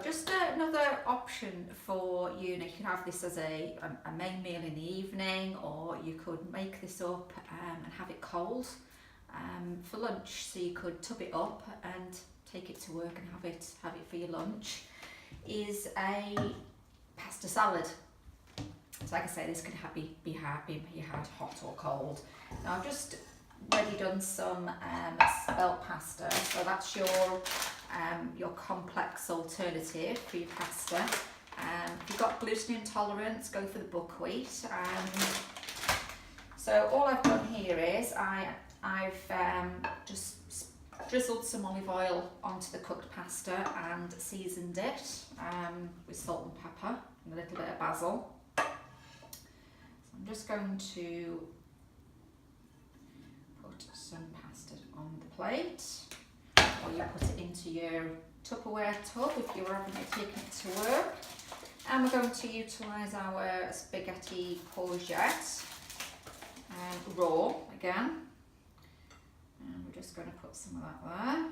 just another option for you. Now, you can have this as a main meal in the evening, or you could make this up and have it cold for lunch. So you could tub it up and take it to work and have it for your lunch. Is a pasta salad. So like I say, this could be had hot or cold. Now I've just already done some spelt pasta, so that's your complex alternative for your pasta. If you've got gluten intolerance, go for the buckwheat. So all I've done here is I've just drizzled some olive oil onto the cooked pasta and seasoned it with salt and pepper and a little bit of basil. So I'm just going to put some pasta on the plate, or you put it into your Tupperware tub if you're having it, taking it to work. And we're going to utilise our spaghetti courgette, raw again. And we're just going to put some of that there.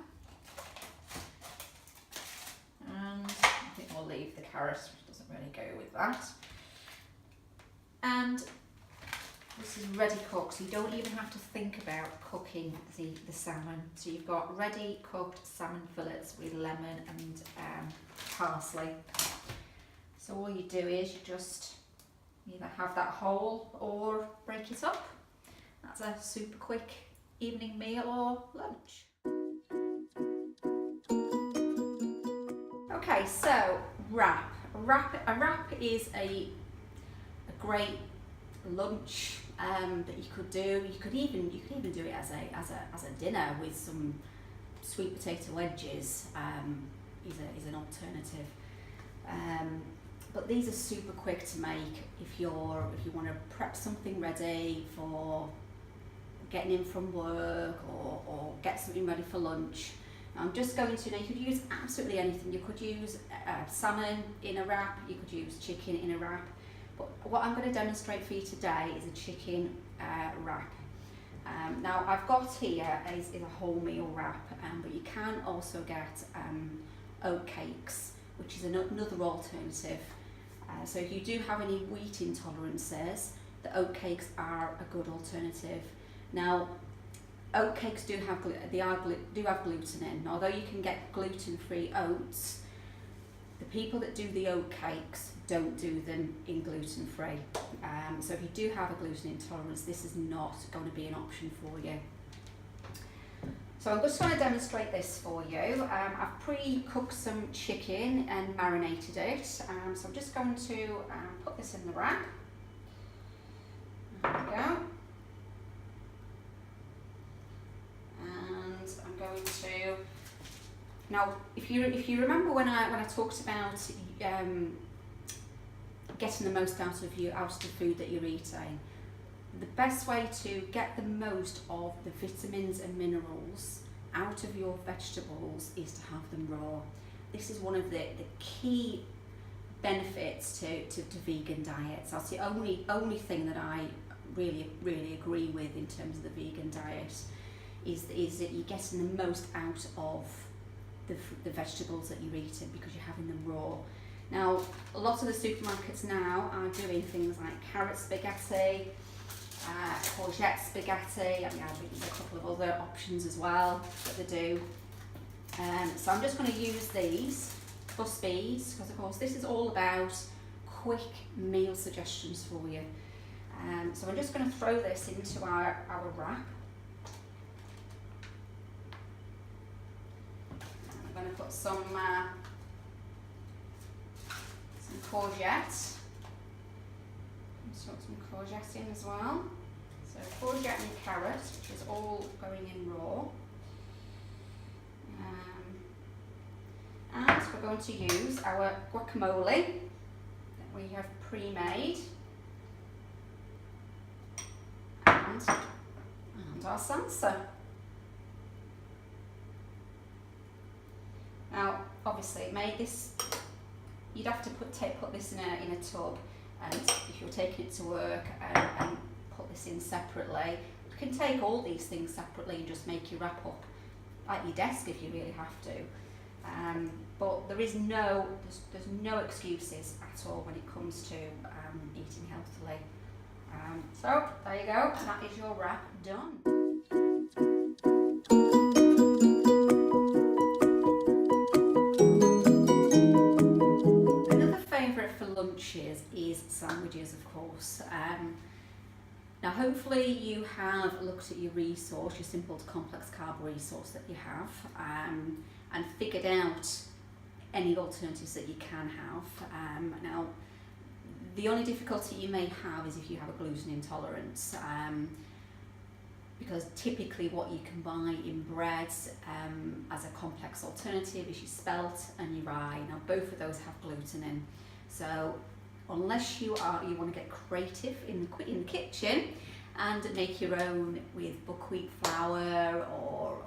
And I think we'll leave the carrot, which doesn't really go with that. And this is ready cooked, so you don't even have to think about cooking the salmon. So you've got ready cooked salmon fillets with lemon and parsley. So all you do is you just either have that whole or break it up. That's a super quick evening meal or lunch. Okay, so wrap. A wrap is a great lunch that you could do. You could even do it as a dinner with some sweet potato wedges. Is an alternative. But these are super quick to make if you want to prep something ready for getting in from work, or get something ready for lunch. I'm just going to, now you could use absolutely anything. You could use salmon in a wrap, you could use chicken in a wrap, but what I'm going to demonstrate for you today is a chicken wrap. Now I've got here is a wholemeal wrap, but you can also get oat cakes, which is another alternative. So if you do have any wheat intolerances, the oat cakes are a good alternative. Now, oat cakes do have gluten in. Although you can get gluten-free oats, the people that do the oat cakes don't do them in gluten-free. So if you do have a gluten intolerance, this is not going to be an option for you. So I'm just going to demonstrate this for you. I've pre-cooked some chicken and marinated it. So I'm just going to put this in the wrap. There we go. And I'm going to, now if you remember when I talked about getting the most out of the food that you're eating, the best way to get the most of the vitamins and minerals out of your vegetables is to have them raw. This is one of the key benefits to vegan diets. That's the only thing that I really agree with in terms of the vegan diet, is that you're getting the most out of the vegetables that you're eating because you're having them raw. Now, a lot of the supermarkets now are doing things like carrot spaghetti, courgette spaghetti. I mean, there's a couple of other options as well that they do. So I'm just going to use these for speed, because of course this is all about quick meal suggestions for you. So I'm just going to throw this into our wrap. I'm going to put some courgette. Put some courgette in as well. So courgette and carrot, which is all going in raw. And we're going to use our guacamole that we have pre-made, and our salsa. Now, obviously, you'd have to put this in a tub, and if you're taking it to work and put this in separately, you can take all these things separately and just make your wrap up at your desk if you really have to. but there's no excuses at all when it comes to eating healthily. So there you go, that is your wrap done. Another favourite for lunches is sandwiches, of course. Now hopefully you have looked at your resource, your simple to complex carb resource that you have, and figured out any alternatives that you can have. Now the only difficulty you may have is if you have a gluten intolerance, because typically what you can buy in breads as a complex alternative is your spelt and your rye. Now both of those have gluten in, so unless you want to get creative in the kitchen and make your own with buckwheat flour or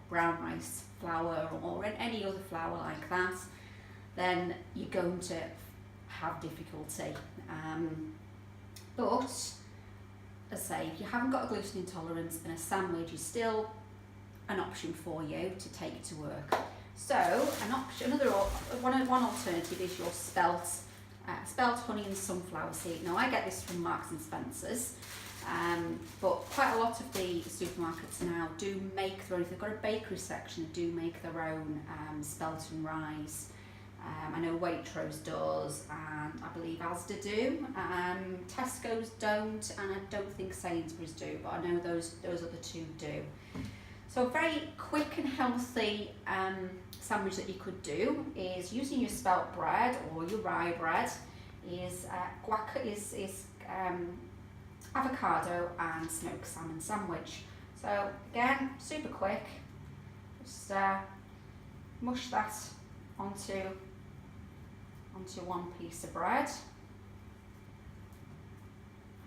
brown rice flour or any other flour like that, then you're going to have difficulty. But as I say, if you haven't got a gluten intolerance, then a sandwich is still an option for you to take to work. So one alternative is your spelt honey and sunflower seed. Now I get this from Marks and Spencer's, but quite a lot of the supermarkets now do make their own. If they've got a bakery section, they do make their own spelt and rise. I know Waitrose does, and I believe Asda do. Tesco's don't, and I don't think Sainsbury's do, but I know those other two do. So a very quick and healthy sandwich that you could do is using your spelt bread or your rye bread is avocado and smoked salmon sandwich. So again, super quick. Just mush that onto one piece of bread,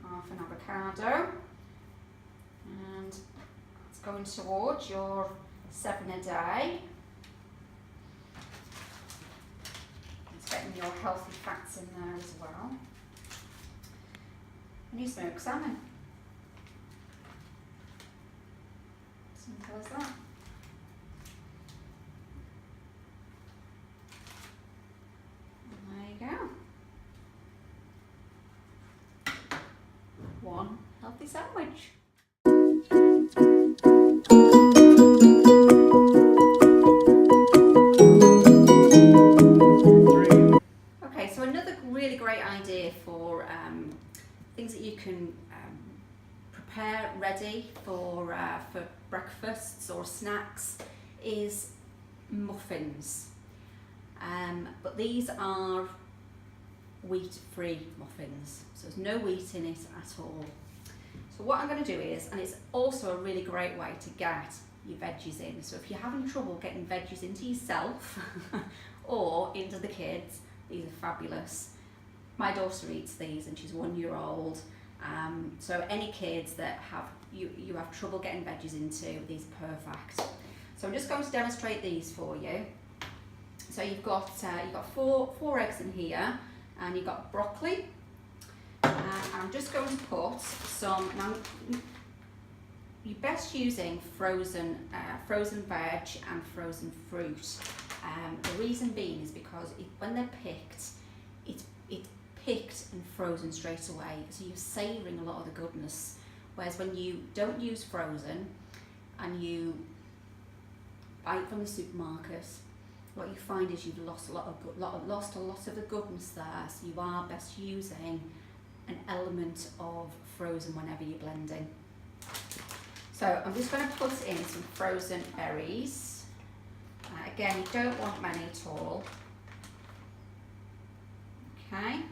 half an avocado, and it's going towards your 7 a day. It's getting your healthy fats in there as well. And you smoked salmon. Simple as that. There you go. One healthy sandwich. Okay, so another really great idea for things that you can prepare ready for breakfasts or snacks is muffins. But these are wheat-free muffins, so there's no wheat in it at all. So what I'm going to do is, and it's also a really great way to get your veggies in, so if you're having trouble getting veggies into yourself or into the kids, these are fabulous. My daughter eats these and she's 1 year old, so any kids that you have trouble getting veggies into, these are perfect. So I'm just going to demonstrate these for you. So you've got four eggs in here, and you've got broccoli. I'm just going to put some. Now, you're best using frozen veg and frozen fruit. The reason being is because when they're picked, it's picked and frozen straight away, so you're savouring a lot of the goodness. Whereas when you don't use frozen and you buy it from the supermarket, what you find is you've lost a lot of the goodness there. So you are best using an element of frozen whenever you're blending. So I'm just going to put in some frozen berries. Again, you don't want many at all. Okay.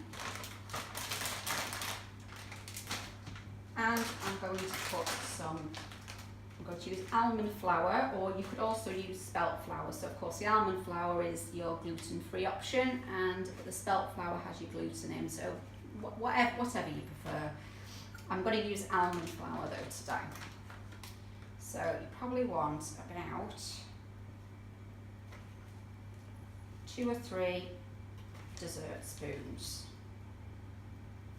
And I'm going to put I'm going to use almond flour, or you could also use spelt flour. So of course the almond flour is your gluten-free option, and the spelt flour has your gluten in. So whatever you prefer. I'm going to use almond flour though today. So you probably want about 2 or 3 dessert spoons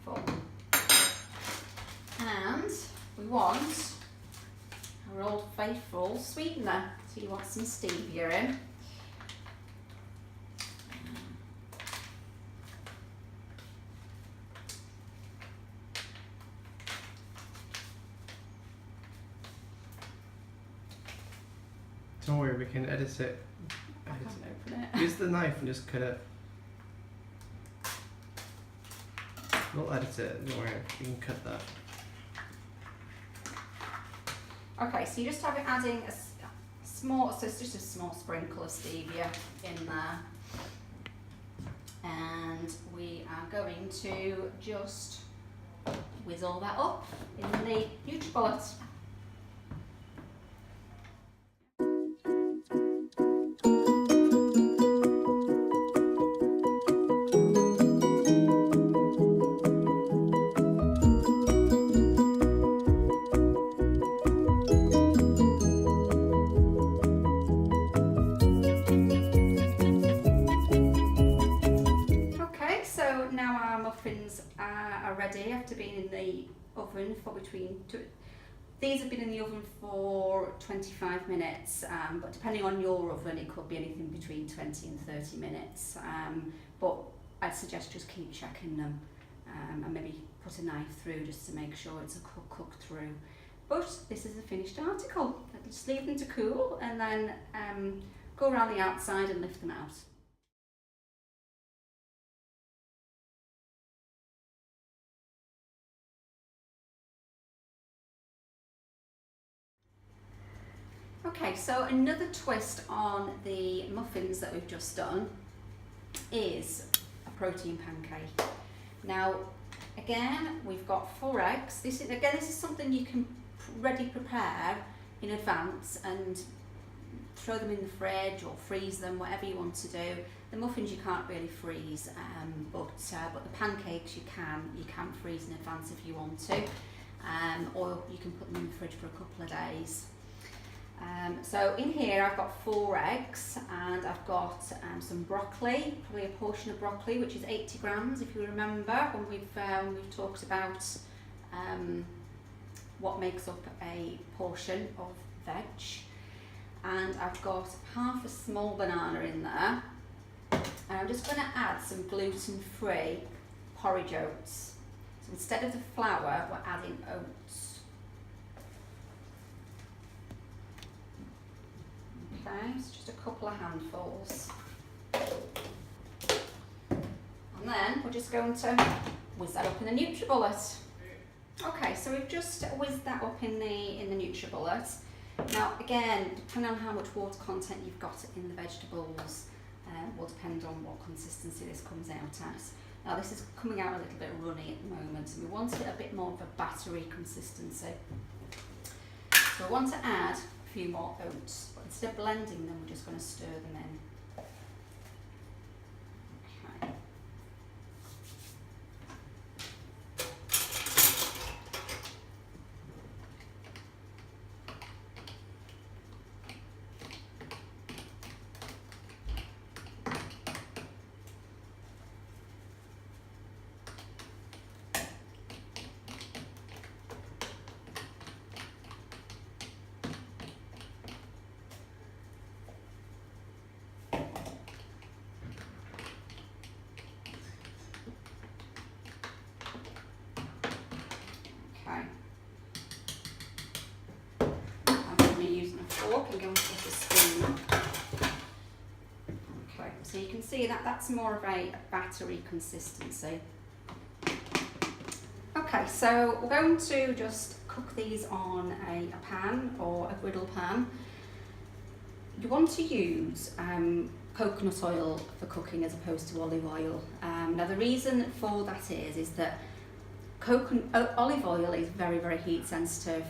full. And we want our old faithful sweetener. So you want some stevia in. Don't worry, we can edit it. I can't open it. Use the knife and just cut it. We'll edit it, don't worry, you can cut that. Okay, so you just have it adding a small, so it's just a small sprinkle of stevia in there. And we are going to just whiz all that up in the NutriBullet. Are ready after being in the oven for these have been in the oven for 25 minutes, but depending on your oven it could be anything between 20 and 30 minutes, but I'd suggest just keep checking them, and maybe put a knife through just to make sure it's cooked through. But this is a finished article. Just leave them to cool and then go around the outside and lift them out. Okay, so another twist on the muffins that we've just done is a protein pancake. Now, again, we've got 4 eggs. This is something you can ready prepare in advance and throw them in the fridge or freeze them, whatever you want to do. The muffins you can't really freeze, but the pancakes you can freeze in advance if you want to, or you can put them in the fridge for a couple of days. So in here I've got 4 eggs and I've got some broccoli, probably a portion of broccoli, which is 80 grams if you remember when we've talked about what makes up a portion of veg. And I've got half a small banana in there, and I'm just going to add some gluten-free porridge oats. So instead of the flour, we're adding oats. Okay, so just a couple of handfuls. And then we're just going to whiz that up in the NutriBullet. Okay, so we've just whizzed that up in the NutriBullet. Now again, depending on how much water content you've got in the vegetables, will depend on what consistency this comes out as. Now this is coming out a little bit runny at the moment, and we want it a bit more of a battery consistency. So I want to add a few more oats, but instead of blending them, we're just going to stir them in. Okay. Using a fork and going to get a spoon. Okay, so you can see that that's more of a battery consistency. Okay, so we're going to just cook these on a pan or a griddle pan. You want to use coconut oil for cooking as opposed to olive oil. Now the reason for that is that olive oil is very, very heat sensitive.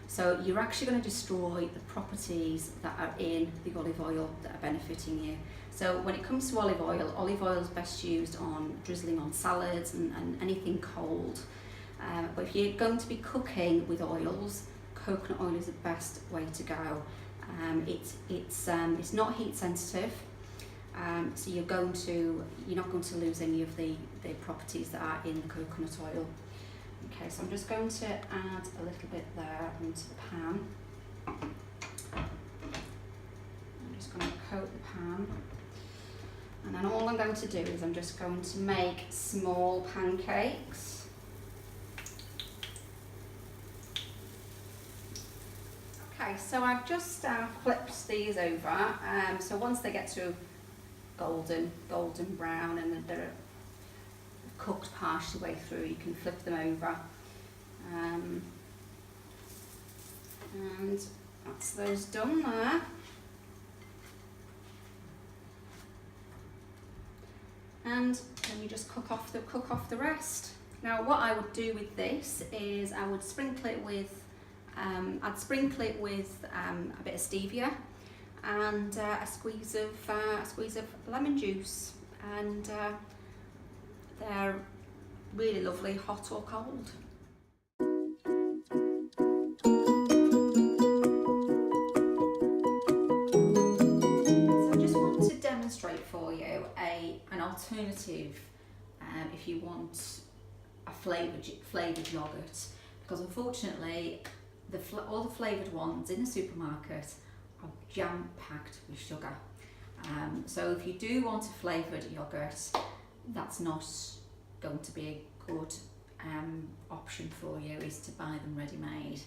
So you're actually going to destroy the properties that are in the olive oil that are benefiting you. So when it comes to olive oil is best used on drizzling on salads and anything cold. But if you're going to be cooking with oils, coconut oil is the best way to go. It's not heat sensitive, so you're not going to lose any of the properties that are in the coconut oil. Okay, so I'm just going to add a little bit there into the pan. I'm just going to coat the pan. And then all I'm going to do is I'm just going to make small pancakes. Okay, so I've just flipped these over. So once they get to golden brown and they're cooked partially way through, you can flip them over. And that's those done there. And then you just cook off the rest. Now what I would do with this is I would sprinkle it with a bit of stevia and a squeeze of lemon juice, and they're really lovely, hot or cold. So I just want to demonstrate for you an alternative if you want a flavoured yoghurt, because unfortunately all the flavoured ones in the supermarket are jam-packed with sugar. So if you do want a flavoured yoghurt, that's not going to be a good option for you, is to buy them ready-made.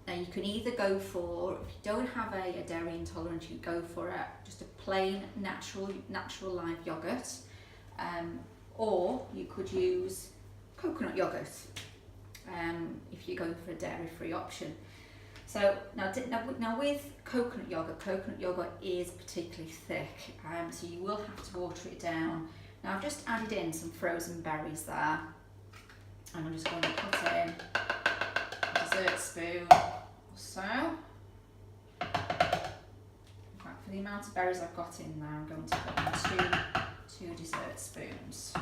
Now you can either go for, if you don't have a dairy intolerance, you go for just a plain natural live yoghurt, or you could use coconut yoghurt if you go for a dairy-free option. So now with coconut yogurt is particularly thick, so you will have to water it down. Now I've just added in some frozen berries there, and I'm just going to put in a dessert spoon or so. In fact, for the amount of berries I've got in there, I'm going to put in two dessert spoons.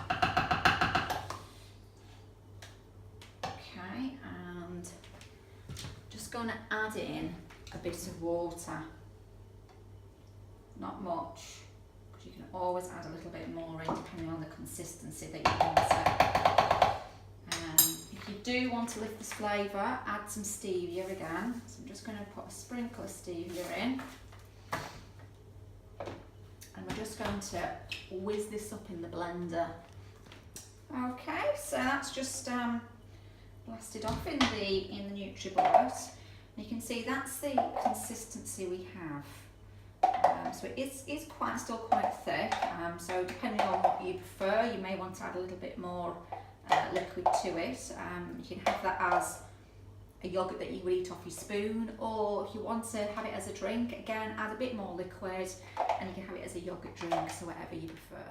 Okay, and just going to add in a bit of water, not much, because you can always add a little bit more in depending on the consistency that you want it. If you do want to lift this flavour, add some stevia again. So I'm just going to put a sprinkle of stevia in, and we're just going to whiz this up in the blender. Okay, so that's just blasted off in the NutriBullet. You can see that's the consistency we have. So it is still quite thick. So depending on what you prefer, you may want to add a little bit more liquid to it. You can have that as a yoghurt that you would eat off your spoon, or if you want to have it as a drink, again add a bit more liquid, and you can have it as a yoghurt drink, so whatever you prefer.